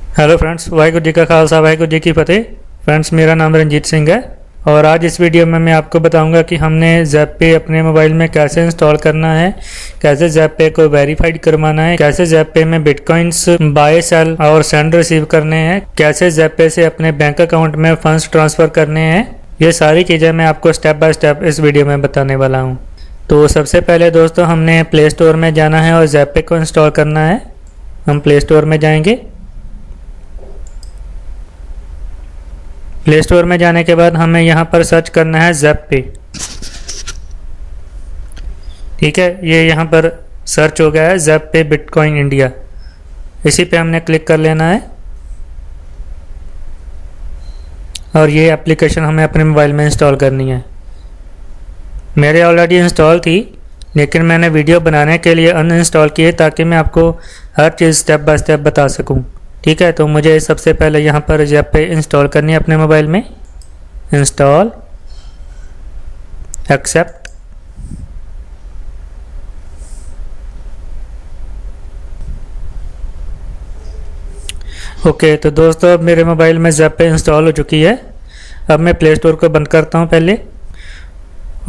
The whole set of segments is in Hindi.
हेलो फ्रेंड्स, वाहिगुरू जी का खालसा वाहिगुरू जी की फतेह। फ्रेंड्स, मेरा नाम रंजीत सिंह है और आज इस वीडियो में मैं आपको बताऊंगा कि हमने ज़ैप-पे अपने मोबाइल में कैसे इंस्टॉल करना है, कैसे ज़ैप-पे को वेरीफाइड करवाना है, कैसे ज़ैप-पे में बिटकॉइंस बाय सेल और सेंड रिसीव करने हैं, कैसे ज़ैप-पे से अपने बैंक अकाउंट में फंड्स ट्रांसफ़र करने हैं। ये सारी चीज़ें मैं आपको स्टेप बाय स्टेप इस वीडियो में बताने वाला हूँ। तो सबसे पहले दोस्तों, हमने प्ले स्टोर में जाना है और ज़ैप-पे को इंस्टॉल करना है। हम प्ले स्टोर में जाएंगे। प्ले स्टोर में जाने के बाद हमें यहाँ पर सर्च करना है ज़ैप-पे। ठीक है, ये यहाँ पर सर्च हो गया है ज़ैप-पे बिटकॉइन इंडिया। इसी पे हमने क्लिक कर लेना है और ये एप्लीकेशन हमें अपने मोबाइल में इंस्टॉल करनी है। मेरे ऑलरेडी इंस्टॉल थी, लेकिन मैंने वीडियो बनाने के लिए अनइंस्टॉल किए ताकि मैं आपको हर चीज़ स्टेप बाय स्टेप बता सकूँ। ठीक है, तो मुझे सबसे पहले यहाँ पर ज़ैप-पे इंस्टॉल करनी है अपने मोबाइल में। Install, accept, okay. तो दोस्तों, अब मेरे मोबाइल में ज़ैप-पे इंस्टॉल हो चुकी है। अब मैं प्ले स्टोर को बंद करता हूँ पहले।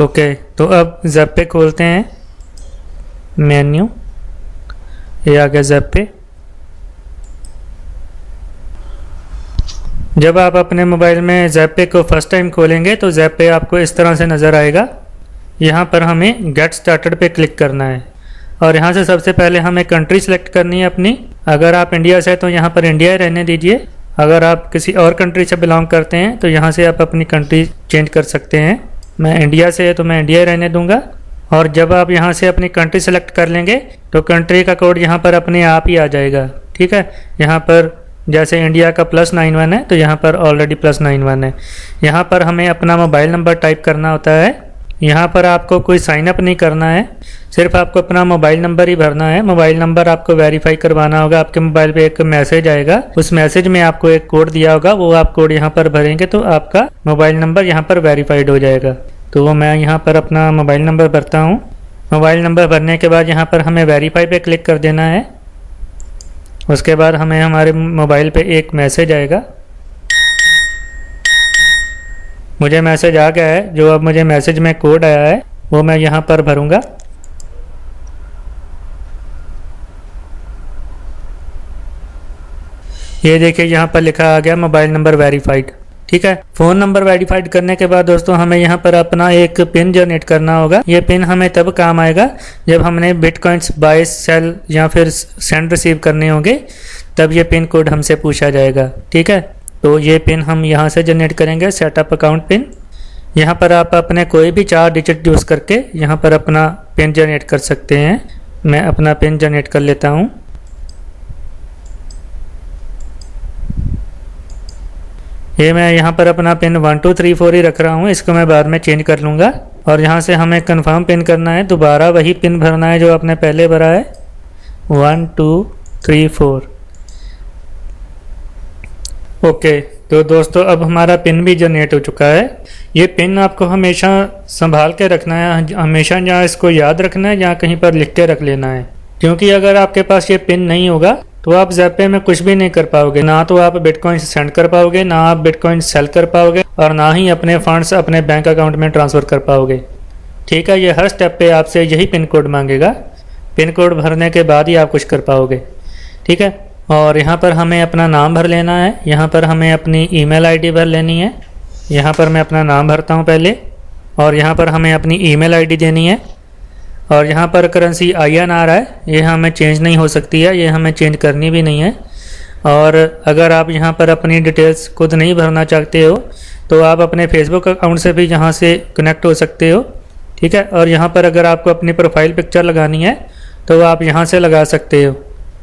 ओके, तो अब ज़ैप-पे खोलते हैं, मेन्यू, ये आ गया ज़ैप-पे। जब आप अपने मोबाइल में ज़ैप-पे को फर्स्ट टाइम खोलेंगे तो ज़ैप-पे आपको इस तरह से नज़र आएगा। यहाँ पर हमें गेट स्टार्टेड पे क्लिक करना है और यहाँ से सबसे पहले हमें कंट्री सेलेक्ट करनी है अपनी। अगर आप इंडिया से हैं तो यहाँ पर इंडिया ही रहने दीजिए। अगर आप किसी और कंट्री से बिलोंग करते हैं तो यहाँ से आप अपनी कंट्री चेंज कर सकते हैं। मैं इंडिया से है तो मैं इंडिया ही रहने दूँगा। और जब आप यहाँ से अपनी कंट्री सेलेक्ट कर लेंगे तो कंट्री का कोड यहाँ पर अपने आप ही आ जाएगा। ठीक है, यहाँ पर जैसे इंडिया का +91 है तो यहाँ पर ऑलरेडी +91 है। यहाँ पर हमें अपना मोबाइल नंबर टाइप करना होता है। यहाँ पर आपको कोई साइन अप नहीं करना है, सिर्फ आपको अपना मोबाइल नंबर ही भरना है। मोबाइल नंबर आपको वेरीफाई करवाना होगा। आपके मोबाइल पे एक मैसेज आएगा, उस मैसेज में आपको एक कोड दिया होगा, वो आप कोड यहाँ पर भरेंगे तो आपका मोबाइल नंबर यहाँ पर वेरीफाइड हो जाएगा। तो मैं यहाँ पर अपना मोबाइल नंबर भरता हूँ। मोबाइल नंबर भरने के बाद यहाँ पर हमें वेरीफाई पे क्लिक कर देना है। उसके बाद हमें हमारे मोबाइल पे एक मैसेज आएगा। मुझे मैसेज आ गया है, जो अब मुझे मैसेज में कोड आया है वो मैं यहाँ पर भरूँगा। ये देखिए, यहाँ पर लिखा आ गया मोबाइल नंबर वेरीफाइड। ठीक है, फ़ोन नंबर वेरीफाइड करने के बाद दोस्तों हमें यहाँ पर अपना एक पिन जनरेट करना होगा। ये पिन हमें तब काम आएगा जब हमने बिटकॉइंस बाय सेल या फिर सेंड रिसीव करने होंगे, तब ये पिन कोड हमसे पूछा जाएगा। ठीक है, तो ये पिन हम यहाँ से जनरेट करेंगे, सेटअप अकाउंट पिन। यहाँ पर आप अपने कोई भी 4 डिजिट यूज़ करके यहाँ पर अपना पिन जनरेट कर सकते हैं। मैं अपना पिन जनरेट कर लेता हूँ। ये मैं यहाँ पर अपना पिन 1234 ही रख रहा हूँ, इसको मैं बाद में चेंज कर लूँगा। और यहाँ से हमें कंफर्म पिन करना है, दोबारा वही पिन भरना है जो आपने पहले भरा है, 1234। ओके, तो दोस्तों अब हमारा पिन भी जनरेट हो चुका है। ये पिन आपको हमेशा संभाल के रखना है, हमेशा जहाँ इसको याद रखना है, जहाँ कहीं पर लिख के रख लेना है। क्योंकि अगर आपके पास ये पिन नहीं होगा तो आप ज़ैप-पे में कुछ भी नहीं कर पाओगे। ना तो आप बिटकॉइन सेंड कर पाओगे, ना आप बिटकॉइन सेल कर पाओगे, और ना ही अपने फंड्स अपने बैंक अकाउंट में ट्रांसफ़र कर पाओगे। ठीक है, ये हर स्टेप पे आपसे यही पिन कोड मांगेगा। पिन कोड भरने के बाद ही आप कुछ कर पाओगे। ठीक है, और यहाँ पर हमें अपना नाम भर लेना है। यहाँ पर हमें अपनी ईमेल आईडी भर लेनी है। यहाँ पर मैं अपना नाम भरता हूँ पहले, और यहाँ पर हमें अपनी ईमेल आईडी देनी है। और यहाँ पर करेंसी INR है, ये हमें चेंज नहीं हो सकती है, ये हमें चेंज करनी भी नहीं है। और अगर आप यहाँ पर अपनी डिटेल्स खुद नहीं भरना चाहते हो तो आप अपने फेसबुक अकाउंट से भी यहाँ से कनेक्ट हो सकते हो। ठीक है, और यहाँ पर अगर आपको अपनी प्रोफाइल पिक्चर लगानी है तो आप यहाँ से लगा सकते हो।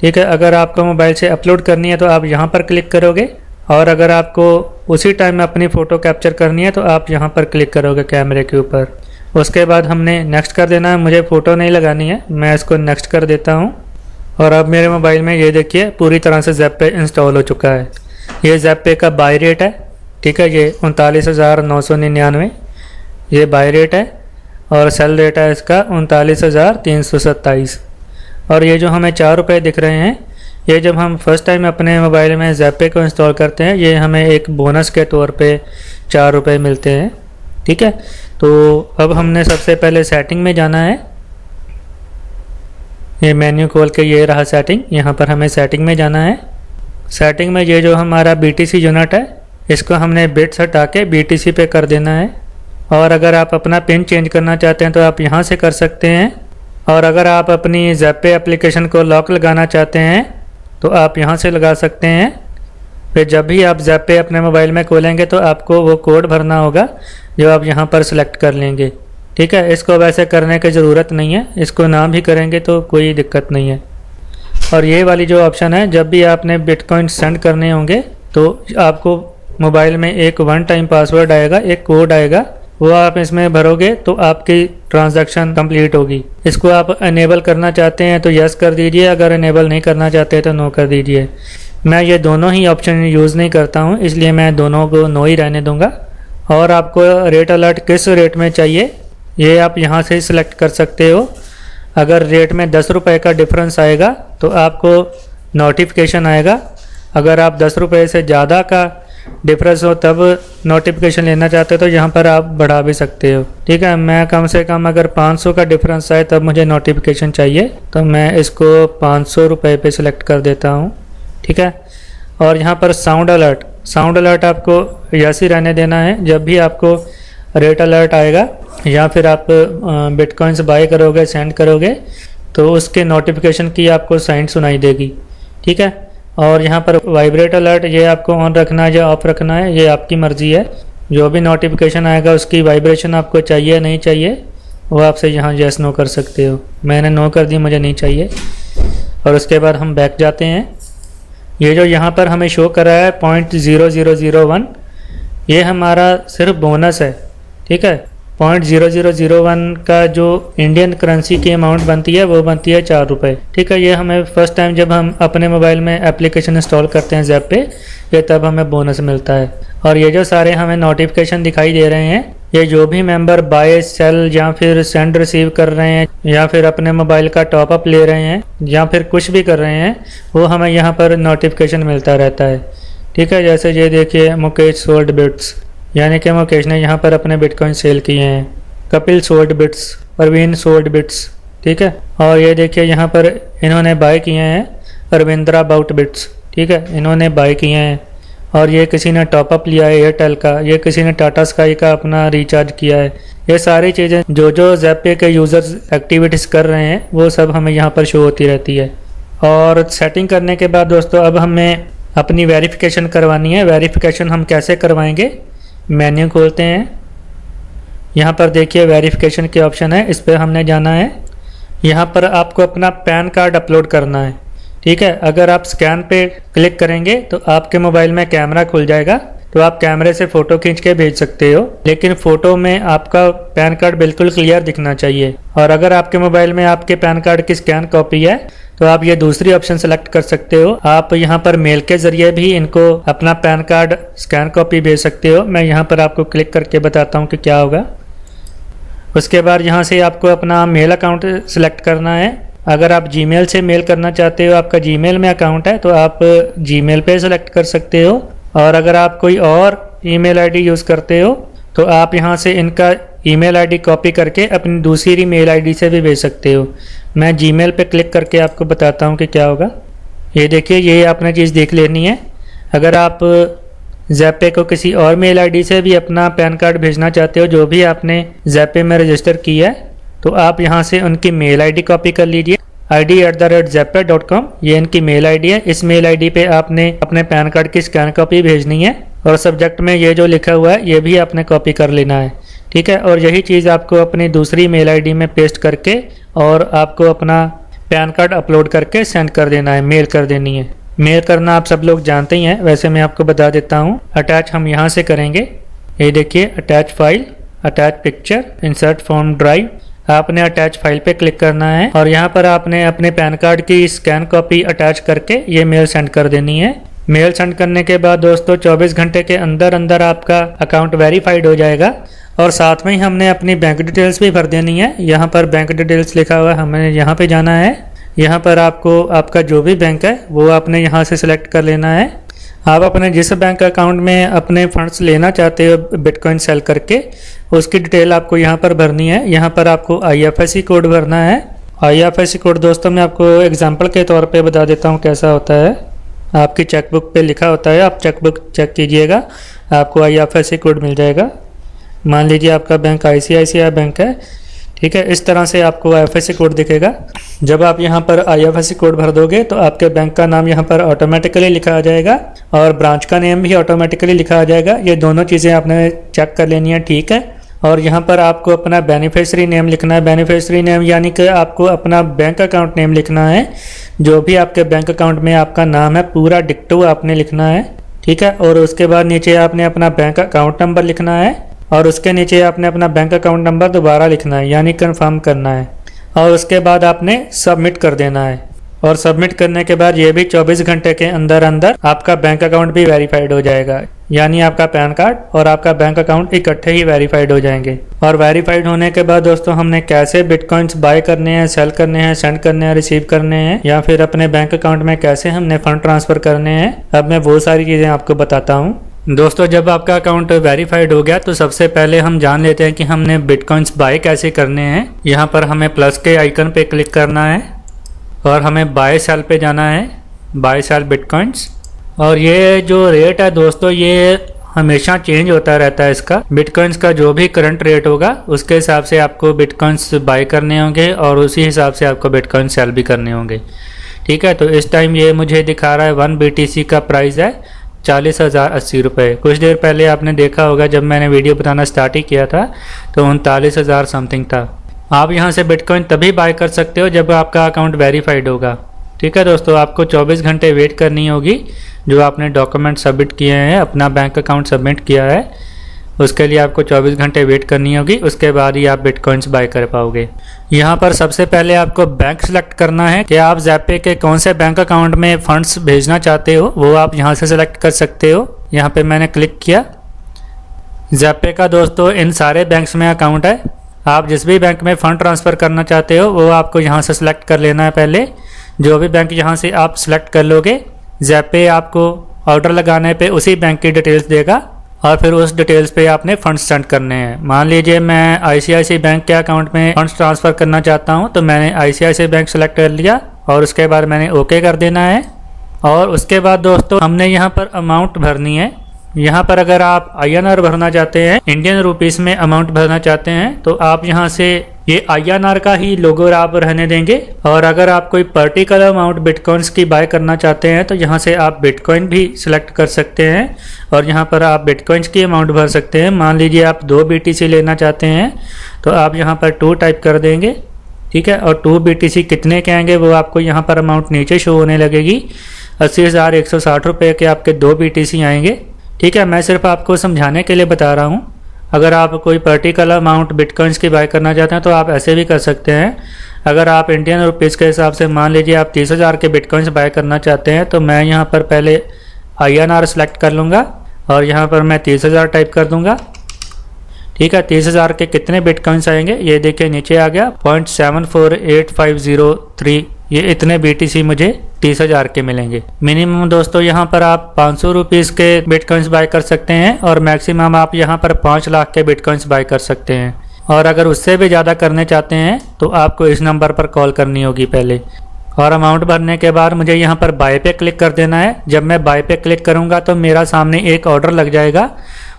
ठीक है, अगर आपको मोबाइल से अपलोड करनी है तो आप यहाँ पर क्लिक करोगे, और अगर आपको उसी टाइम में अपनी फ़ोटो कैप्चर करनी है तो आप यहाँ पर क्लिक करोगे कैमरे के ऊपर। उसके बाद हमने नेक्स्ट कर देना है। मुझे फ़ोटो नहीं लगानी है, मैं इसको नेक्स्ट कर देता हूँ। और अब मेरे मोबाइल में ये देखिए पूरी तरह से ज़ैप-पे इंस्टॉल हो चुका है। ये ज़ैप-पे का बाय रेट है। ठीक है, ये 39,999 ये बाय रेट है, और सेल रेट है इसका 39,327। और ये जो हमें 4 रुपये दिख रहे हैं, ये जब हम फर्स्ट टाइम अपने मोबाइल में ज़ैपे को इंस्टॉल करते हैं, ये हमें एक बोनस के तौर पे 4 रुपये मिलते हैं। ठीक है, तो अब हमने सबसे पहले सेटिंग में जाना है। ये मेन्यू खोल के ये रहा सेटिंग, यहाँ पर हमें सेटिंग में जाना है। सेटिंग में ये जो हमारा BTC यूनिट है, इसको हमने बिट्स हटा के BTC पे कर देना है। और अगर आप अपना पिन चेंज करना चाहते हैं तो आप यहाँ से कर सकते हैं। और अगर आप अपनी ज़ैपे एप्लीकेशन को लॉक लगाना चाहते हैं तो आप यहाँ से लगा सकते हैं। फिर जब भी आप ज़ैपे अपने मोबाइल में खोलेंगे तो आपको वो कोड भरना होगा जो आप यहाँ पर सिलेक्ट कर लेंगे। ठीक है, इसको वैसे करने की ज़रूरत नहीं है, इसको ना भी करेंगे तो कोई दिक्कत नहीं है। और ये वाली जो ऑप्शन है, जब भी आपने बिटकॉइन सेंड करने होंगे तो आपको मोबाइल में एक 1 टाइम पासवर्ड आएगा, एक कोड आएगा, वो आप इसमें भरोगे तो आपकी ट्रांजैक्शन कंप्लीट होगी। इसको आप इनेबल करना चाहते हैं तो यस कर दीजिए, अगर इनेबल नहीं करना चाहते तो नो कर दीजिए। मैं ये दोनों ही ऑप्शन यूज़ नहीं करता हूँ, इसलिए मैं दोनों को नो ही रहने दूंगा। और आपको रेट अलर्ट किस रेट में चाहिए ये आप यहाँ से सिलेक्ट कर सकते हो। अगर रेट में 10 रुपये का डिफरेंस आएगा तो आपको नोटिफिकेशन आएगा। अगर आप 10 रुपये से ज़्यादा का डिफरेंस हो तब नोटिफिकेशन लेना चाहते हो तो यहाँ पर आप बढ़ा भी सकते हो। ठीक है, मैं कम से कम अगर 500 का डिफरेंस आए तब मुझे नोटिफिकेशन चाहिए, तो मैं इसको 500 रुपये पे सिलेक्ट कर देता हूँ। ठीक है, और यहाँ पर साउंड अलर्ट आपको यस ही रहने देना है। जब भी आपको रेट अलर्ट आएगा या फिर आप बिटकॉइंस बाय करोगे, सेंड करोगे, तो उसके नोटिफिकेशन की आपको साउंड सुनाई देगी। ठीक है, और यहाँ पर वाइब्रेट अलर्ट ये आपको ऑन रखना है या ऑफ रखना है, ये आपकी मर्ज़ी है। जो भी नोटिफिकेशन आएगा उसकी वाइब्रेशन आपको चाहिए नहीं चाहिए वो आपसे यहाँ यस नो कर सकते हो। मैंने नो कर दी, मुझे नहीं चाहिए। और उसके बाद हम बैक जाते हैं। ये जो यहाँ पर हमें शो कर रहा है 0.0001, ये हमारा सिर्फ बोनस है। ठीक है, 0.0001 का जो इंडियन करेंसी की अमाउंट बनती है वो बनती है 4 रुपये। ठीक है, ये हमें फर्स्ट टाइम जब हम अपने मोबाइल में एप्लीकेशन इंस्टॉल करते हैं ज़ैपे, ये तब हमें बोनस मिलता है। और ये जो सारे हमें नोटिफिकेशन दिखाई दे रहे हैं, ये जो भी मेंबर बाय, सेल या फिर सेंड रिसीव कर रहे हैं या फिर अपने मोबाइल का टॉपअप ले रहे हैं या फिर कुछ भी कर रहे हैं, वो हमें यहाँ पर नोटिफिकेशन मिलता रहता है। ठीक है, जैसे ये देखिए मुकेश सोल्ड बिट्स, यानी कि मुकेश ने यहाँ पर अपने बिटकॉइन सेल किए हैं। Kapil sold bits, Parveen sold bits. ठीक है, और ये देखिए यहाँ पर इन्होंने बाय किए हैं रविंद्रा बाउट बिट्स। ठीक है, इन्होंने बाय किए हैं। और ये किसी ने टॉपअप लिया है एयरटेल का, ये किसी ने टाटा स्काई का अपना रिचार्ज किया है। ये सारी चीज़ें जो ज़ैपे के यूज़र्स एक्टिविटीज़ कर रहे हैं वो सब हमें यहाँ पर शो होती रहती है। और सेटिंग करने के बाद दोस्तों अब हमें अपनी वेरिफिकेशन करवानी है। वेरिफिकेशन हम कैसे करवाएंगे, मेन्यू खोलते हैं। यहाँ पर देखिए वेरिफिकेशन के ऑप्शन है, इस पर हमने जाना है। यहाँ पर आपको अपना पैन कार्ड अपलोड करना है। ठीक है, अगर आप स्कैन पे क्लिक करेंगे तो आपके मोबाइल में कैमरा खुल जाएगा, तो आप कैमरे से फ़ोटो खींच के भेज सकते हो, लेकिन फ़ोटो में आपका पैन कार्ड बिल्कुल क्लियर दिखना चाहिए। और अगर आपके मोबाइल में आपके पैन कार्ड की स्कैन कॉपी है तो आप ये दूसरी ऑप्शन सेलेक्ट कर सकते हो। आप यहाँ पर मेल के ज़रिए भी इनको अपना पैन कार्ड स्कैन कॉपी भेज सकते हो। मैं यहाँ पर आपको क्लिक करके बताता हूँ कि क्या होगा। उसके बाद यहाँ से आपको अपना मेल अकाउंट सेलेक्ट करना है। अगर आप जीमेल से मेल करना चाहते हो, आपका जीमेल में अकाउंट है, तो आप जीमेल पे सेलेक्ट कर सकते हो। और अगर आप कोई और ईमेल आईडी यूज़ करते हो तो आप यहाँ से इनका ईमेल आईडी कॉपी करके अपनी दूसरी मेल आईडी से भी भेज सकते हो। मैं जीमेल पे क्लिक करके आपको बताता हूँ कि क्या होगा। ये देखिए, ये आपने चीज़ देख लेनी है। अगर आप ज़ैपे को किसी और मेल आईडी से भी अपना पैन कार्ड भेजना चाहते हो, जो भी आपने ज़ैपे में रजिस्टर की है, तो आप यहाँ से उनकी मेल आईडी कॉपी कर लीजिए। id@zappe.com ये इनकी मेल आईडी है। इस मेल आईडी पे आपने अपने पैन कार्ड की स्कैन कॉपी भेजनी है और सब्जेक्ट में ये जो लिखा हुआ है ये भी आपने कॉपी कर लेना है। ठीक है, और यही चीज़ आपको अपनी दूसरी मेल आईडी में पेस्ट करके और आपको अपना पैन कार्ड अपलोड करके सेंड कर देना है, मेल कर देनी है। मेल करना आप सब लोग जानते ही हैं, वैसे मैं आपको बता देता हूँ। अटैच हम यहाँ से करेंगे। ये देखिए, attach file, attach picture, insert from drive. आपने अटैच फाइल पे क्लिक करना है और यहाँ पर आपने अपने पैन कार्ड की स्कैन कॉपी अटैच करके ये मेल सेंड कर देनी है। मेल सेंड करने के बाद दोस्तों 24 घंटे के अंदर अंदर आपका अकाउंट वेरीफाइड हो जाएगा। और साथ में ही हमने अपनी बैंक डिटेल्स भी भर देनी है। यहाँ पर बैंक डिटेल्स लिखा हुआ है, हमें यहाँ पे जाना है। यहाँ पर आपको आपका जो भी बैंक है वो आपने यहाँ से सिलेक्ट कर लेना है। आप अपने जिस बैंक अकाउंट में अपने फंड्स लेना चाहते हो बिटकॉइन सेल करके, उसकी डिटेल आपको यहाँ पर भरनी है। यहाँ पर आपको IFSC कोड भरना है। IFSC कोड दोस्तों मैं आपको एग्जांपल के तौर पे बता देता हूँ कैसा होता है। आपकी चेकबुक पे लिखा होता है, आप चेकबुक चेक कीजिएगा, आपको IFSC कोड मिल जाएगा। मान लीजिए आपका बैंक ICICI बैंक है, ठीक है। इस तरह से आपको IFSC कोड दिखेगा। जब आप यहाँ पर IFSC कोड भर दोगे तो आपके बैंक का नाम यहाँ पर ऑटोमेटिकली लिखा आ जाएगा और ब्रांच का नेम भी ऑटोमेटिकली लिखा आ जाएगा। ये दोनों चीज़ें आपने चेक कर लेनी है, ठीक है। और यहाँ पर आपको अपना बेनिफिशियरी नेम लिखना है। बेनिफिशियरी नेम यानी कि आपको अपना बैंक अकाउंट नेम लिखना है। जो भी आपके बैंक अकाउंट में आपका नाम है पूरा डिक्टो आपने लिखना है, ठीक है। और उसके बाद नीचे आपने अपना बैंक अकाउंट नंबर लिखना है और उसके नीचे आपने अपना बैंक अकाउंट नंबर दोबारा लिखना है, यानी कंफर्म करना है। और उसके बाद आपने सबमिट कर देना है। और सबमिट करने के बाद ये भी 24 घंटे के अंदर अंदर आपका बैंक अकाउंट भी वेरीफाइड हो जाएगा, यानी आपका पैन कार्ड और आपका बैंक अकाउंट इकट्ठे ही वेरीफाइड हो जाएंगे। और वेरीफाइड होने के बाद दोस्तों हमने कैसे बिटकॉइंस बाय करने हैं, सेल करने हैं, सेंड करने हैं, रिसीव करने हैं, या फिर अपने बैंक अकाउंट में कैसे हमने फंड ट्रांसफर करने हैं, अब मैं वो सारी चीज़ें आपको बताता हूँ। दोस्तों जब आपका अकाउंट वेरीफाइड हो गया तो सबसे पहले हम जान लेते हैं कि हमने बिटकॉइंस बाय कैसे करने हैं। यहाँ पर हमें प्लस के आइकन पे क्लिक करना है और हमें बाय सेल पे जाना है, बाय सेल बिटकॉइंस। और ये जो रेट है दोस्तों ये हमेशा चेंज होता रहता है। इसका बिटकॉइंस का जो भी करंट रेट होगा उसके हिसाब से आपको बिटकॉइंस बाय करने होंगे और उसी हिसाब से आपको बिटकॉइन सेल भी करने होंगे, ठीक है। तो इस टाइम ये मुझे दिखा रहा है 1 BTC का प्राइस है 40,080 रुपये। कुछ देर पहले आपने देखा होगा जब मैंने वीडियो बताना स्टार्ट ही किया था तो 39,000 समथिंग था। आप यहाँ से बिटकॉइन तभी बाय कर सकते हो जब आपका अकाउंट वेरीफाइड होगा, ठीक है दोस्तों। आपको 24 घंटे वेट करनी होगी। जो आपने डॉक्यूमेंट सबमिट किए हैं, अपना बैंक अकाउंट सबमिट किया है, उसके लिए आपको 24 घंटे वेट करनी होगी। उसके बाद ही आप बिटकॉइंस बाय कर पाओगे। यहाँ पर सबसे पहले आपको बैंक सेलेक्ट करना है कि आप ज़ैपे के कौन से बैंक अकाउंट में फंड्स भेजना चाहते हो, वो आप यहाँ से सेलेक्ट कर सकते हो। यहाँ पे मैंने क्लिक किया। ज़ैपे का दोस्तों इन सारे बैंक्स में अकाउंट है। आप जिस भी बैंक में फ़ंड ट्रांसफ़र करना चाहते हो वो आपको यहाँ से सेलेक्ट कर लेना है। पहले जो भी बैंक यहाँ से आप सेलेक्ट कर लोगे, ज़ैपे आपको ऑर्डर लगाने पे उसी बैंक की डिटेल्स देगा और फिर उस डिटेल्स पे आपने फंड्स सेंड करने हैं। मान लीजिए मैं ICICI बैंक के अकाउंट में फंड्स ट्रांसफ़र करना चाहता हूँ तो मैंने ICICI बैंक सेलेक्ट कर लिया और उसके बाद मैंने ओके कर देना है। और उसके बाद दोस्तों हमने यहाँ पर अमाउंट भरनी है। यहाँ पर अगर आप INR भरना चाहते हैं, इंडियन रुपीस में अमाउंट भरना चाहते हैं, तो आप यहाँ से ये INR का ही लोगो आप रहने देंगे। और अगर आप कोई पर्टिकुलर अमाउंट बिटकॉइंस की बाय करना चाहते हैं तो यहाँ से आप बिटकॉइन भी सिलेक्ट कर सकते हैं और यहाँ पर आप बिटकॉइंस की अमाउंट भर सकते हैं। मान लीजिए आप 2 BTC लेना चाहते हैं तो आप यहाँ पर 2 टाइप कर देंगे, ठीक है। और 2 BTC कितने के आएंगे वो आपको यहाँ पर अमाउंट नीचे शो होने लगेगी। 80,160 रुपये के आपके 2 BTC आएंगे, ठीक है। मैं सिर्फ आपको समझाने के लिए बता रहा हूँ। अगर आप कोई पर्टिकुलर अमाउंट बिटकॉइंस की बाय करना चाहते हैं तो आप ऐसे भी कर सकते हैं। अगर आप इंडियन रुपीज़ के हिसाब से मान लीजिए आप 30,000 के बिटकॉइंस बाय करना चाहते हैं तो मैं यहाँ पर पहले INR सेलेक्ट कर लूँगा और यहाँ पर मैं 30,000 टाइप कर दूँगा, ठीक है। 30,000 के कितने बिटकॉइंस आएंगे ये देखिए नीचे आ गया 0.748503। ये इतने BTC मुझे 30,000 के मिलेंगे। मिनिमम दोस्तों यहाँ पर आप 500 रुपीज़ के बिटकॉइंस बाय कर सकते हैं और मैक्सिमम आप यहाँ पर 5 लाख के बिटकॉइंस बाय कर सकते हैं। और अगर उससे भी ज़्यादा करने चाहते हैं तो आपको इस नंबर पर कॉल करनी होगी पहले। और अमाउंट भरने के बाद मुझे यहाँ पर बाय पे क्लिक कर देना है। जब मैं बाय पे क्लिक करूँगा तो मेरा सामने एक ऑर्डर लग जाएगा।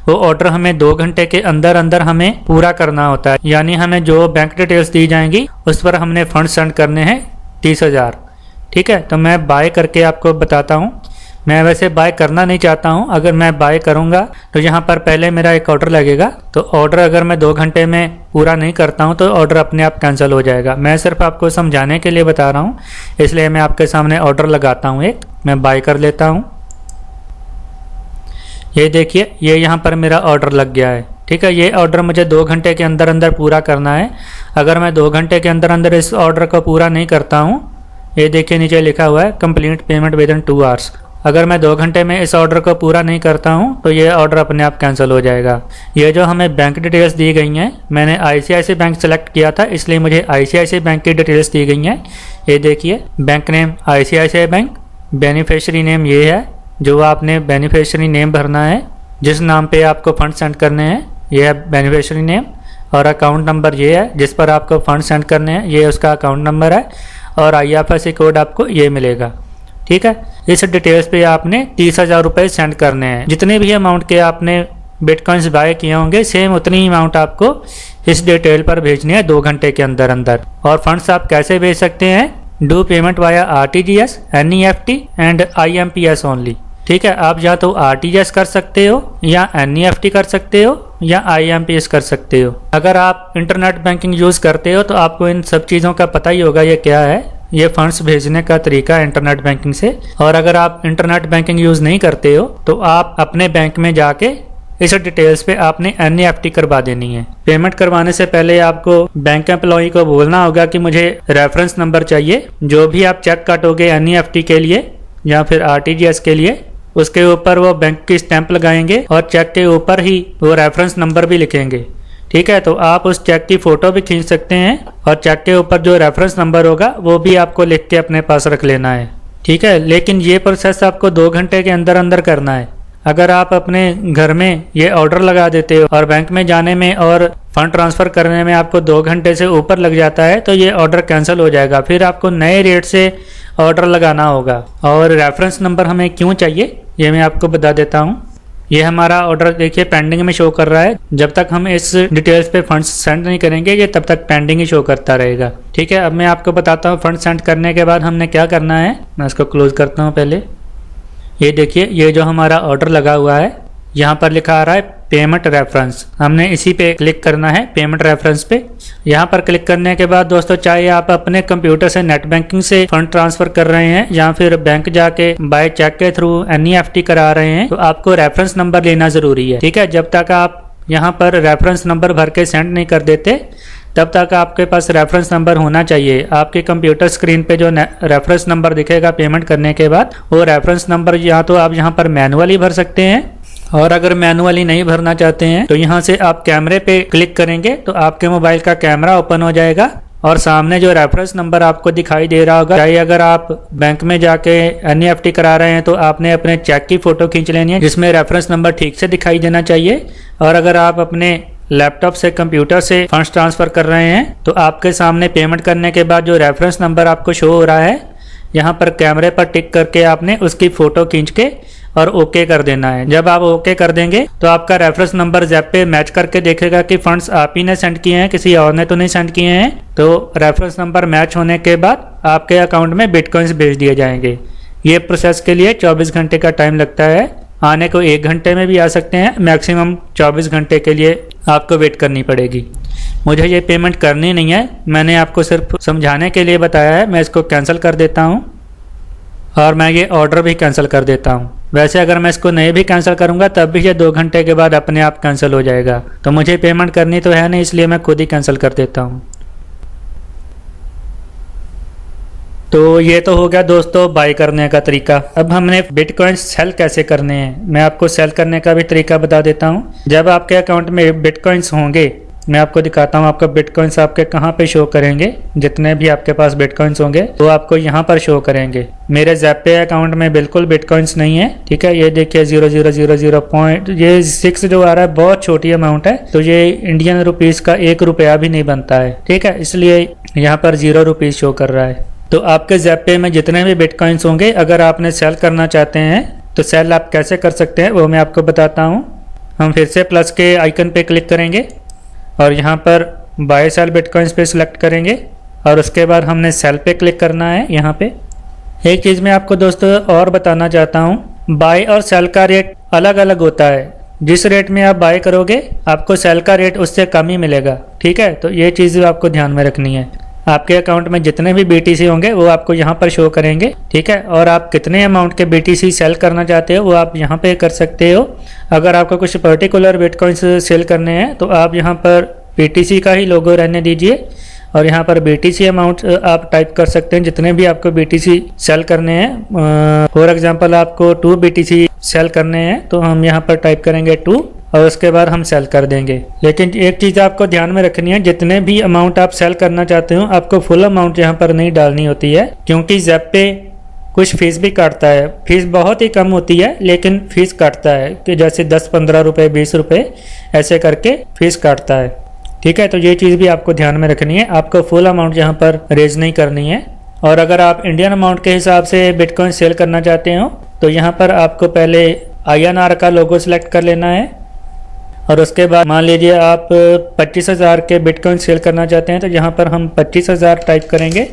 वो ऑर्डर हमें 2 घंटे के अंदर अंदर हमें पूरा करना होता है, यानी हमें जो बैंक डिटेल्स दी जाएंगी उस पर हमने फंड सेंड करने हैं 30,000, ठीक है। तो मैं बाय करके आपको बताता हूँ। मैं वैसे बाय करना नहीं चाहता हूँ। अगर मैं बाय करूँगा तो यहाँ पर पहले मेरा एक ऑर्डर लगेगा, तो ऑर्डर अगर मैं 2 घंटे में पूरा नहीं करता हूँ तो ऑर्डर अपने आप कैंसिल हो जाएगा। मैं सिर्फ आपको समझाने के लिए बता रहा हूँ, इसलिए मैं आपके सामने ऑर्डर लगाता हूँ। एक मैं बाय कर लेता हूँ। ये देखिए ये यहाँ पर मेरा ऑर्डर लग गया है, ठीक है। ये ऑर्डर मुझे 2 घंटे के अंदर अंदर पूरा करना है। अगर मैं 2 घंटे के अंदर अंदर इस ऑर्डर को पूरा नहीं करता हूँ, ये देखिए नीचे लिखा हुआ है complete payment with in 2 hours. अगर मैं 2 घंटे में इस ऑर्डर को पूरा नहीं करता हूँ तो ये ऑर्डर अपने आप कैंसिल हो जाएगा। ये जो हमें बैंक डिटेल्स दी गई हैं, मैंने ICICI बैंक सेलेक्ट किया था इसलिए मुझे ICICI बैंक की डिटेल्स दी गई हैं। ये देखिए, bank name ICICI bank, beneficiary name ये है जो आपने बेनिफिशियरी नेम भरना है, जिस नाम पे आपको फंड सेंड करने हैं ये है बेनिफिशियरी नेम, और अकाउंट नंबर ये है जिस पर आपको फंड सेंड करने हैं, ये उसका अकाउंट नंबर है, और IFSC कोड आपको ये मिलेगा। ठीक है, इस डिटेल्स पे आपने 30,000 रुपये सेंड करने हैं। जितने भी अमाउंट के आपने बिटकॉइंस बाय किए होंगे सेम उतनी ही अमाउंट आपको इस डिटेल पर भेजनी है 2 घंटे के अंदर अंदर। और फंड्स आप कैसे भेज सकते हैं? Do payment via RTGS, NEFT and IMPS only. ठीक है, आप या तो RTGS कर सकते हो या NEFT कर सकते हो या IMPS कर सकते हो। अगर आप इंटरनेट बैंकिंग यूज़ करते हो तो आपको इन सब चीज़ों का पता ही होगा ये क्या है, ये फंड्स भेजने का तरीका है इंटरनेट बैंकिंग से। और अगर आप इंटरनेट बैंकिंग यूज़ नहीं करते हो तो आप अपने बैंक में जाके इस डिटेल्स पे आपने NEFT करवा देनी है। पेमेंट करवाने से पहले आपको बैंक एम्प्लॉई को बोलना होगा कि मुझे रेफरेंस नंबर चाहिए। जो भी आप चेक काटोगे NEFT के लिए या फिर RTGS के लिए, उसके ऊपर वो बैंक की स्टैंप लगाएंगे और चेक के ऊपर ही वो रेफरेंस नंबर भी लिखेंगे। ठीक है, तो आप उस चेक की फ़ोटो भी खींच सकते हैं और चेक के ऊपर जो रेफरेंस नंबर होगा वो भी आपको लिख के अपने पास रख लेना है। ठीक है, लेकिन ये प्रोसेस आपको 2 घंटे के अंदर अंदर करना है। अगर आप अपने घर में ये ऑर्डर लगा देते हो और बैंक में जाने में और फंड ट्रांसफ़र करने में आपको 2 घंटे से ऊपर लग जाता है तो ये ऑर्डर कैंसिल हो जाएगा। फिर आपको नए रेट से ऑर्डर लगाना होगा। और रेफरेंस नंबर हमें क्यों चाहिए ये मैं आपको बता देता हूँ। ये हमारा ऑर्डर देखिए पेंडिंग में शो कर रहा है। जब तक हम इस डिटेल्स पे फंड्स सेंड नहीं करेंगे ये तब तक पेंडिंग ही शो करता रहेगा। ठीक है, अब मैं आपको बताता हूँ फंड सेंड करने के बाद हमने क्या करना है। मैं इसको क्लोज करता हूँ पहले। ये देखिए, ये जो हमारा ऑर्डर लगा हुआ है यहाँ पर लिखा आ रहा है पेमेंट रेफरेंस। हमने इसी पे क्लिक करना है, पेमेंट रेफरेंस पे। यहाँ पर क्लिक करने के बाद दोस्तों, चाहे आप अपने कंप्यूटर से नेट बैंकिंग से फंड ट्रांसफर कर रहे हैं या फिर बैंक जाके बाय चेक के थ्रू NEFT करा रहे हैं, तो आपको रेफरेंस नंबर लेना जरूरी है। ठीक है, जब तक आप यहाँ पर रेफरेंस नंबर भर के सेंड नहीं कर देते तब तक आपके पास रेफरेंस नंबर होना चाहिए। आपके कंप्यूटर स्क्रीन पे जो रेफरेंस नंबर दिखेगा पेमेंट करने के बाद, वो रेफरेंस नंबर या तो आप यहाँ पर मैनुअली भर सकते हैं, और अगर मैनुअली नहीं भरना चाहते हैं तो यहाँ से आप कैमरे पे क्लिक करेंगे तो आपके मोबाइल का कैमरा ओपन हो जाएगा और सामने जो रेफरेंस नंबर आपको दिखाई दे रहा होगा, चाहे अगर आप बैंक में जाके NEFT करा रहे हैं तो आपने अपने चेक की फ़ोटो खींच लेनी है जिसमें रेफरेंस नंबर ठीक से दिखाई देना चाहिए। और अगर आप अपने लैपटॉप से कंप्यूटर से फंड्स ट्रांसफ़र कर रहे हैं तो आपके सामने पेमेंट करने के बाद जो रेफरेंस नंबर आपको शो हो रहा है, यहाँ पर कैमरे पर टिक करके आपने उसकी फ़ोटो खींच के और ओके कर देना है। जब आप ओके कर देंगे तो आपका रेफरेंस नंबर ज़ैप पे मैच करके देखेगा कि फंड्स आप ही ने सेंड किए हैं, किसी और ने तो नहीं सेंड किए हैं। तो रेफरेंस नंबर मैच होने के बाद आपके अकाउंट में बिटकॉइंस भेज दिए जाएंगे। ये प्रोसेस के लिए 24 घंटे का टाइम लगता है। आने को 1 घंटे में भी आ सकते हैं, मैक्सिमम 24 घंटे के लिए आपको वेट करनी पड़ेगी। मुझे ये पेमेंट करनी नहीं है, मैंने आपको सिर्फ समझाने के लिए बताया है। मैं इसको कैंसिल कर देता हूँ और मैं ये ऑर्डर भी कैंसिल कर देता हूँ। वैसे अगर मैं इसको नहीं भी कैंसिल करूँगा तब भी ये 2 घंटे के बाद अपने आप कैंसिल हो जाएगा। तो मुझे पेमेंट करनी तो है नहीं, इसलिए मैं खुद ही कैंसिल कर देता हूँ। तो ये तो हो गया दोस्तों बाय करने का तरीका। अब हमने बिटकॉइन सेल कैसे करने हैं, मैं आपको सेल करने का भी तरीका बता देता हूँ। जब आपके अकाउंट में बिटकॉइंस होंगे, मैं आपको दिखाता हूँ आपका बिटकॉइंस आपके कहाँ पे शो करेंगे। जितने भी आपके पास बिटकॉइंस होंगे वो आपको यहाँ पर शो करेंगे। मेरे ज़ैपे अकाउंट में बिल्कुल बिटकॉइंस नहीं है। ठीक है, ये देखिए 0000 पॉइंट, ये 6 जो आ रहा है बहुत छोटी अमाउंट है, तो ये इंडियन रुपीज़ का 1 रुपया भी नहीं बनता है। ठीक है, इसलिए यहाँ पर 0 रुपीज़ शो कर रहा है। तो आपके ज़ैपे में जितने भी बिटकॉइंस होंगे, अगर आपने सेल करना चाहते हैं तो सेल आप कैसे कर सकते हैं वो मैं आपको बताता हूँ। हम फिर से प्लस के आइकन पे क्लिक करेंगे और यहाँ पर बाय सेल बिटकॉइंस पे सिलेक्ट करेंगे और उसके बाद हमने सेल पे क्लिक करना है। यहाँ पे एक चीज़ मैं आपको दोस्तों और बताना चाहता हूँ, बाय और सेल का रेट अलग अलग होता है। जिस रेट में आप बाय करोगे आपको सेल का रेट उससे कम ही मिलेगा। ठीक है, तो ये चीज़ आपको ध्यान में रखनी है। आपके अकाउंट में जितने भी BTC होंगे वो आपको यहाँ पर शो करेंगे। ठीक है, और आप कितने अमाउंट के BTC सेल करना चाहते हो वो आप यहाँ पे कर सकते हो। अगर आपको कुछ पर्टिकुलर बिटकॉइंस सेल करने हैं तो आप यहाँ पर BTC का ही लोगो रहने दीजिए और यहाँ पर BTC अमाउंट आप टाइप कर सकते हैं, जितने भी आपको BTC सेल करने हैं। फॉर एग्जांपल आपको 2 BTC सेल करने हैं तो हम यहाँ पर टाइप करेंगे 2 और उसके बाद हम सेल कर देंगे। लेकिन एक चीज़ आपको ध्यान में रखनी है, जितने भी अमाउंट आप सेल करना चाहते हो आपको फुल अमाउंट यहाँ पर नहीं डालनी होती है, क्योंकि ज़ेप्पे कुछ फीस भी काटता है। फीस बहुत ही कम होती है लेकिन फीस काटता है कि जैसे 10-15 रुपये 20 रुपये ऐसे करके फीस काटता है। ठीक है, तो ये चीज़ भी आपको ध्यान में रखनी है, आपको फुल अमाउंट यहाँ पर रेज नहीं करनी है। और अगर आप इंडियन अमाउंट के हिसाब से बिटकॉइन सेल करना चाहते हो तो यहाँ पर आपको पहले INR का लोगो सिलेक्ट कर लेना है और उसके बाद मान लीजिए आप 25,000 के बिटकॉइन सेल करना चाहते हैं तो यहाँ पर हम 25,000 टाइप करेंगे।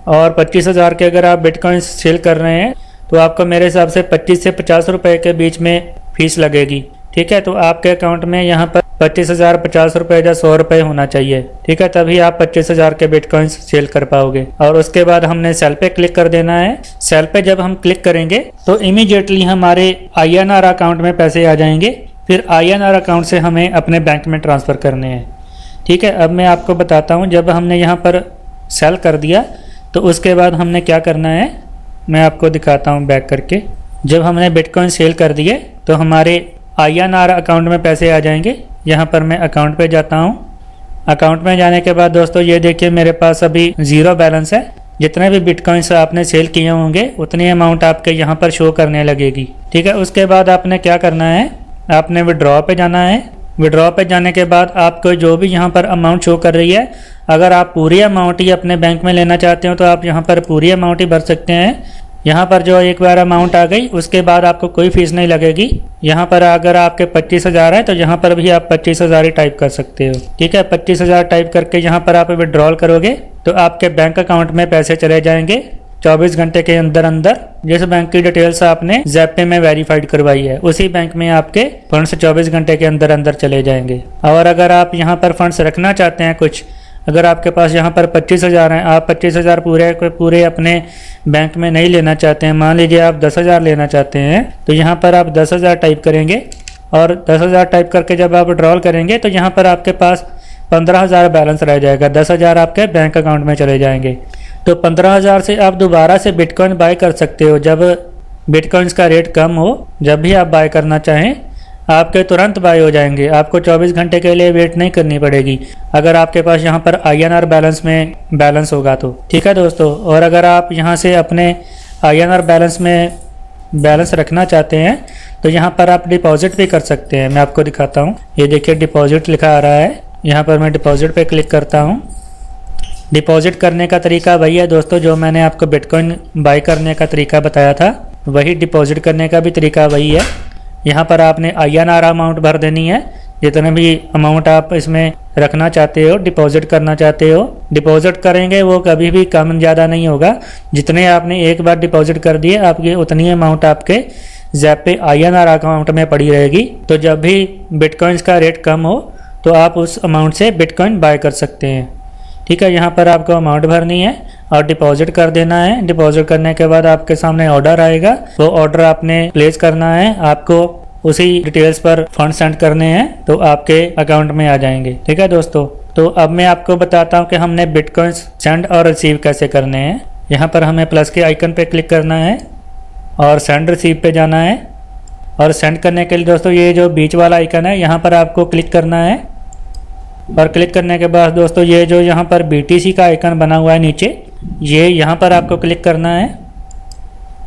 और 25,000 के अगर आप बिटकॉइन सेल कर रहे हैं तो आपको मेरे हिसाब से 25 से 50 रुपये के बीच में फीस लगेगी। ठीक है, तो आपके अकाउंट में यहाँ पर 25,000 50 रुपये या 100 रुपये होना चाहिए। ठीक है, तभी आप 25,000 के बिटकॉइन सेल कर पाओगे। और उसके बाद हमने सेल पे क्लिक कर देना है। सेल पे जब हम क्लिक करेंगे तो इमीडिएटली हमारे INR अकाउंट में पैसे आ जाएंगे। फिर INR अकाउंट से हमें अपने बैंक में ट्रांसफ़र करने हैं। ठीक है, अब मैं आपको बताता हूँ, जब हमने यहाँ पर सेल कर दिया तो उसके बाद हमने क्या करना है मैं आपको दिखाता हूँ बैक करके। जब हमने बिटकॉइन सेल कर दिए तो हमारे INR अकाउंट में पैसे आ जाएंगे। यहाँ पर मैं अकाउंट पे जाता हूँ। अकाउंट में जाने के बाद दोस्तों ये देखिए मेरे पास अभी 0 बैलेंस है। जितने भी बिटकॉइंस आपने सेल किए होंगे उतनी अमाउंट आपके यहाँ पर शो करने लगेगी। ठीक है, उसके बाद आपने क्या करना है, आपने विड्रॉ पे जाना है। विड्रॉ पे जाने के बाद आपको जो भी यहाँ पर अमाउंट शो कर रही है, अगर आप पूरी अमाउंट ही अपने बैंक में लेना चाहते हो तो आप यहाँ पर पूरी अमाउंट ही भर सकते हैं। यहाँ पर जो एक बार अमाउंट आ गई उसके बाद आपको कोई फीस नहीं लगेगी। यहाँ पर अगर आपके 25,000 है तो यहाँ पर भी आप 25,000 ही टाइप कर सकते हो। ठीक है, 25,000 टाइप करके यहाँ पर आप विड्रॉल करोगे तो आपके बैंक अकाउंट में पैसे चले जाएंगे 24 घंटे के अंदर अंदर। जिस बैंक की डिटेल्स आपने ज़ेप्पे में वेरीफाइड करवाई है उसी बैंक में आपके फंड्स 24 घंटे के अंदर अंदर चले जाएंगे। और अगर आप यहाँ पर फंड्स रखना चाहते हैं कुछ, अगर आपके पास यहाँ पर 25,000 हैं, आप 25,000 पूरे अपने बैंक में नहीं लेना चाहते हैं, मान लीजिए आप 10,000 लेना चाहते हैं तो यहाँ पर आप 10,000 टाइप करेंगे और 10,000 टाइप करके जब आप विड्रॉल करेंगे तो यहाँ पर आपके पास 15,000 बैलेंस रह जाएगा। 10,000 आपके बैंक अकाउंट में चले जाएंगे। तो 15,000 से आप दोबारा से बिटकॉइन बाय कर सकते हो। जब बिटकॉइंस का रेट कम हो, जब भी आप बाय करना चाहें आपके तुरंत बाय हो जाएंगे। आपको 24 घंटे के लिए वेट नहीं करनी पड़ेगी अगर आपके पास यहाँ पर INR बैलेंस में बैलेंस होगा तो। ठीक है दोस्तों, और अगर आप यहाँ से अपने INR बैलेंस में बैलेंस रखना चाहते हैं तो यहाँ पर आप डिपॉजिट भी कर सकते हैं। मैं आपको दिखाता हूँ, ये देखिए डिपॉजिट लिखा आ रहा है। यहाँ पर मैं डिपॉजिट पे क्लिक करता हूँ। डिपॉजिट करने का तरीका वही है दोस्तों जो मैंने आपको बिटकॉइन बाय करने का तरीका बताया था, वही डिपॉजिट करने का भी तरीका वही है। यहाँ पर आपने INR अमाउंट भर देनी है, जितने भी अमाउंट आप इसमें रखना चाहते हो, डिपॉजिट करना चाहते हो। डिपॉजिट करेंगे वो कभी भी कम ज़्यादा नहीं होगा। जितने आपने एक बार डिपॉजिट कर दिए आपकी उतनी अमाउंट आपके ज़ेप्पे INR अकाउंट में पड़ी रहेगी। तो जब भी बिटकॉइंस का रेट कम हो तो आप उस अमाउंट से बिटकॉइन बाय कर सकते हैं। ठीक है, यहाँ पर आपको अमाउंट भरनी है और डिपॉजिट कर देना है। डिपॉजिट करने के बाद आपके सामने ऑर्डर आएगा, वो ऑर्डर आपने प्लेस करना है। आपको उसी डिटेल्स पर फंड सेंड करने हैं तो आपके अकाउंट में आ जाएंगे। ठीक है दोस्तों, तो अब मैं आपको बताता हूँ कि हमने बिटकॉइंस सेंड और रिसीव कैसे करने हैं। यहाँ पर हमें प्लस के आइकन पे क्लिक करना है और सेंड रिसीव पे जाना है। और सेंड करने के लिए दोस्तों ये जो बीच वाला आइकन है यहाँ पर आपको क्लिक करना है। और क्लिक करने के बाद दोस्तों ये जो यहाँ पर BTC का आइकन बना हुआ है नीचे, ये यहाँ पर आपको क्लिक करना है।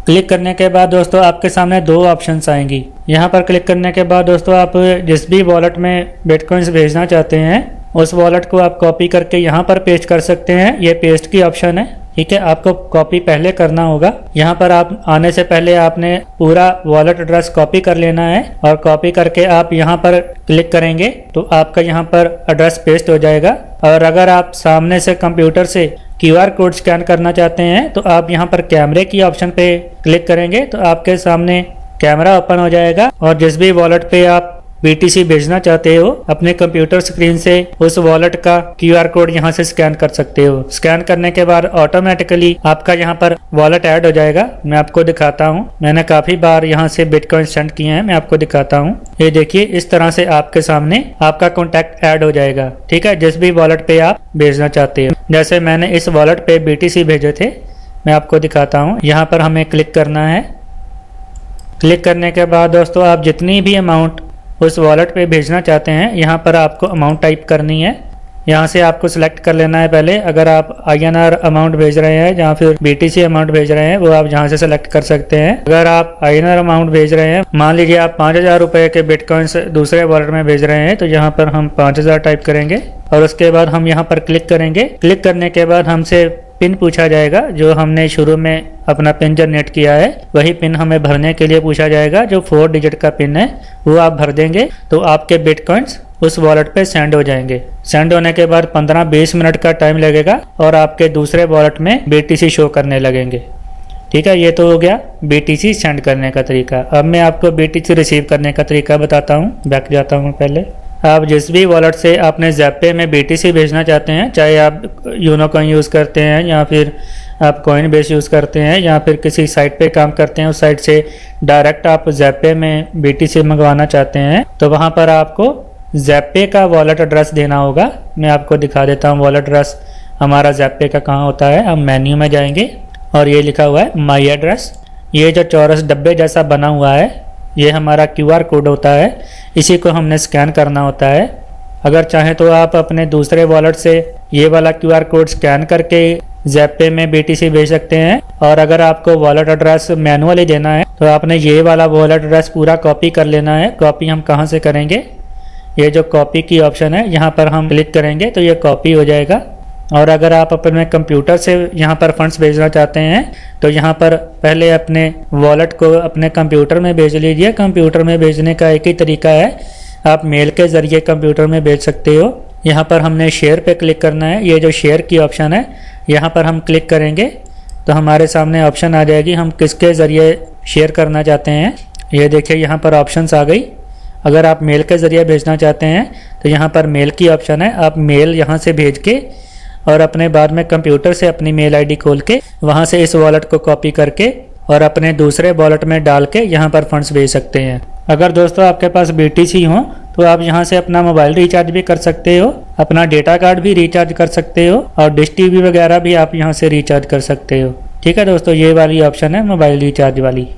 क्लिक करने के बाद दोस्तों आपके सामने 2 ऑप्शंस आएंगी। यहाँ पर क्लिक करने के बाद दोस्तों आप जिस भी वॉलेट में बिटकॉइंस भेजना चाहते हैं उस वॉलेट को आप कॉपी करके यहाँ पर पेस्ट कर सकते हैं। ये पेस्ट की ऑप्शन है। ठीक है, आपको कॉपी पहले करना होगा। यहाँ पर आप आने से पहले आपने पूरा वॉलेट एड्रेस कॉपी कर लेना है और कॉपी करके आप यहाँ पर क्लिक करेंगे तो आपका यहाँ पर एड्रेस पेस्ट हो जाएगा। और अगर आप सामने से कंप्यूटर से QR कोड स्कैन करना चाहते हैं तो आप यहाँ पर कैमरे की ऑप्शन पे क्लिक करेंगे तो आपके सामने कैमरा ओपन हो जाएगा और जिस भी वॉलेट पे आप BTC भेजना चाहते हो अपने कंप्यूटर स्क्रीन से उस वॉलेट का QR कोड यहाँ से स्कैन कर सकते हो। स्कैन करने के बाद ऑटोमेटिकली आपका यहाँ पर वॉलेट ऐड हो जाएगा। मैं आपको दिखाता हूँ, मैंने काफी बार यहाँ से बिटकॉइन सेंड किए हैं, मैं आपको दिखाता हूँ। ये देखिए इस तरह से आपके सामने आपका कॉन्टैक्ट ऐड हो जाएगा, ठीक है, जिस भी वॉलेट पे आप भेजना चाहते हो। जैसे मैंने इस वॉलेट पे BTC भेजे थे, मैं आपको दिखाता हूँ। यहाँ पर हमें क्लिक करना है। क्लिक करने के बाद दोस्तों आप जितनी भी अमाउंट उस वॉलेट पे भेजना चाहते हैं, यहाँ पर आपको अमाउंट टाइप करनी है। यहाँ से आपको सिलेक्ट कर लेना है पहले, अगर आप INR अमाउंट भेज रहे हैं या फिर BTC अमाउंट भेज रहे हैं वो आप यहाँ से सिलेक्ट कर सकते हैं। अगर आप INR अमाउंट भेज रहे हैं, मान लीजिए आप 5000 रुपये के बिटकॉइंस दूसरे वॉलेट में भेज रहे हैं, तो यहाँ पर हम 5000 टाइप करेंगे और उसके बाद हम यहाँ पर क्लिक करेंगे। क्लिक करने के बाद हमसे पिन पूछा जाएगा, जो हमने शुरू में अपना पिन जनरेट किया है वही पिन हमें भरने के लिए पूछा जाएगा। जो 4 डिजिट का पिन है वो आप भर देंगे तो आपके बिटकॉइंस उस वॉलेट पे सेंड हो जाएंगे। सेंड होने के बाद 15-20 मिनट का टाइम लगेगा और आपके दूसरे वॉलेट में BTC शो करने लगेंगे। ठीक है, ये तो हो गया BTC सेंड करने का तरीका। अब मैं आपको BTC रिसीव करने का तरीका बताता हूँ। बैक जाता हूँ पहले। आप जिस भी वॉलेट से आपने ज़ैपे में BTC भेजना चाहते हैं, चाहे आप यूनो कॉइन यूज़ करते हैं या फिर आप कॉइन बेस यूज़ करते हैं या फिर किसी साइट पे काम करते हैं, उस साइट से डायरेक्ट आप ज़ैपे में BTC मंगवाना चाहते हैं, तो वहाँ पर आपको ज़ैपे का वॉलेट एड्रेस देना होगा। मैं आपको दिखा देता हूँ वॉलेट एड्रेस हमारा ज़ैपे का कहाँ होता है। हम मेन्यू में जाएंगे और ये लिखा हुआ है माई एड्रेस। ये जो चौरस डब्बे जैसा बना हुआ है ये हमारा QR कोड होता है, इसी को हमने स्कैन करना होता है। अगर चाहें तो आप अपने दूसरे वॉलेट से ये वाला QR कोड स्कैन करके ज़ैपे में BTC भेज सकते हैं, और अगर आपको वॉलेट एड्रेस मैनुअली देना है तो आपने ये वाला वॉलेट एड्रेस पूरा कॉपी कर लेना है। कॉपी हम कहाँ से करेंगे, ये जो कॉपी की ऑप्शन है यहाँ पर हम क्लिक करेंगे तो ये कॉपी हो जाएगा। और अगर आप अपने कंप्यूटर से यहाँ पर फंड्स भेजना चाहते हैं तो यहाँ पर पहले अपने वॉलेट को अपने कंप्यूटर में भेज लीजिए। कंप्यूटर में भेजने का एक ही तरीका है, आप मेल के ज़रिए कंप्यूटर में भेज सकते हो। यहाँ पर हमने शेयर पे क्लिक करना है। ये जो शेयर की ऑप्शन है यहाँ पर हम क्लिक करेंगे तो हमारे सामने ऑप्शन आ जाएगी हम किसके ज़रिए शेयर करना चाहते हैं। ये देखिए यहाँ पर ऑप्शंस आ गई। अगर आप मेल के ज़रिए भेजना चाहते हैं तो यहाँ पर मेल की ऑप्शन है, आप मेल यहाँ से भेज के और अपने बाद में कंप्यूटर से अपनी मेल आईडी खोल के वहाँ से इस वॉलेट को कॉपी करके और अपने दूसरे वॉलेट में डाल के यहाँ पर फंड्स भेज सकते हैं। अगर दोस्तों आपके पास BTC हो तो आप यहाँ से अपना मोबाइल रिचार्ज भी कर सकते हो, अपना डेटा कार्ड भी रिचार्ज कर सकते हो और डिश TV वगैरह भी आप यहाँ से रिचार्ज कर सकते हो। ठीक है दोस्तों, ये वाली ऑप्शन है मोबाइल रिचार्ज वाली।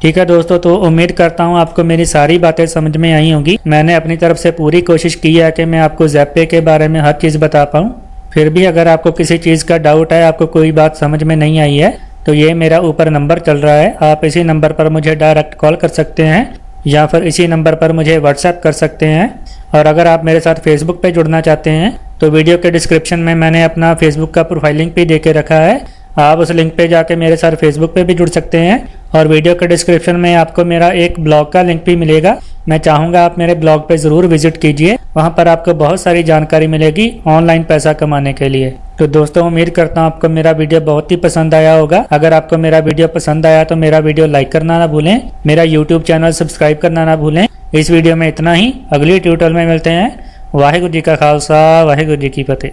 ठीक है दोस्तों, तो उम्मीद करता हूँ आपको मेरी सारी बातें समझ में आई होंगी। मैंने अपनी तरफ से पूरी कोशिश की है कि मैं आपको ज़ैपे के बारे में हर चीज़ बता पाऊँ। फिर भी अगर आपको किसी चीज़ का डाउट है, आपको कोई बात समझ में नहीं आई है, तो ये मेरा ऊपर नंबर चल रहा है, आप इसी नंबर पर मुझे डायरेक्ट कॉल कर सकते हैं या फिर इसी नंबर पर मुझे व्हाट्सएप कर सकते हैं। और अगर आप मेरे साथ फेसबुक पे जुड़ना चाहते हैं तो वीडियो के डिस्क्रिप्शन में मैंने अपना फेसबुक का प्रोफाइल लिंक भी दे के रखा है, आप उस लिंक पे जाके मेरे साथ फेसबुक पे भी जुड़ सकते हैं। और वीडियो के डिस्क्रिप्शन में आपको मेरा एक ब्लॉग का लिंक भी मिलेगा। मैं चाहूँगा आप मेरे ब्लॉग पे ज़रूर विजिट कीजिए, वहाँ पर आपको बहुत सारी जानकारी मिलेगी ऑनलाइन पैसा कमाने के लिए। तो दोस्तों उम्मीद करता हूँ आपको मेरा वीडियो बहुत ही पसंद आया होगा। अगर आपको मेरा वीडियो पसंद आया तो मेरा वीडियो लाइक करना ना भूलें, मेरा यूट्यूब चैनल सब्सक्राइब करना ना भूलें। इस वीडियो में इतना ही, अगली ट्यूटोरियल में मिलते हैं। वाहिगुरू जी का खालसा, वाहिगुरू जी की फतेह।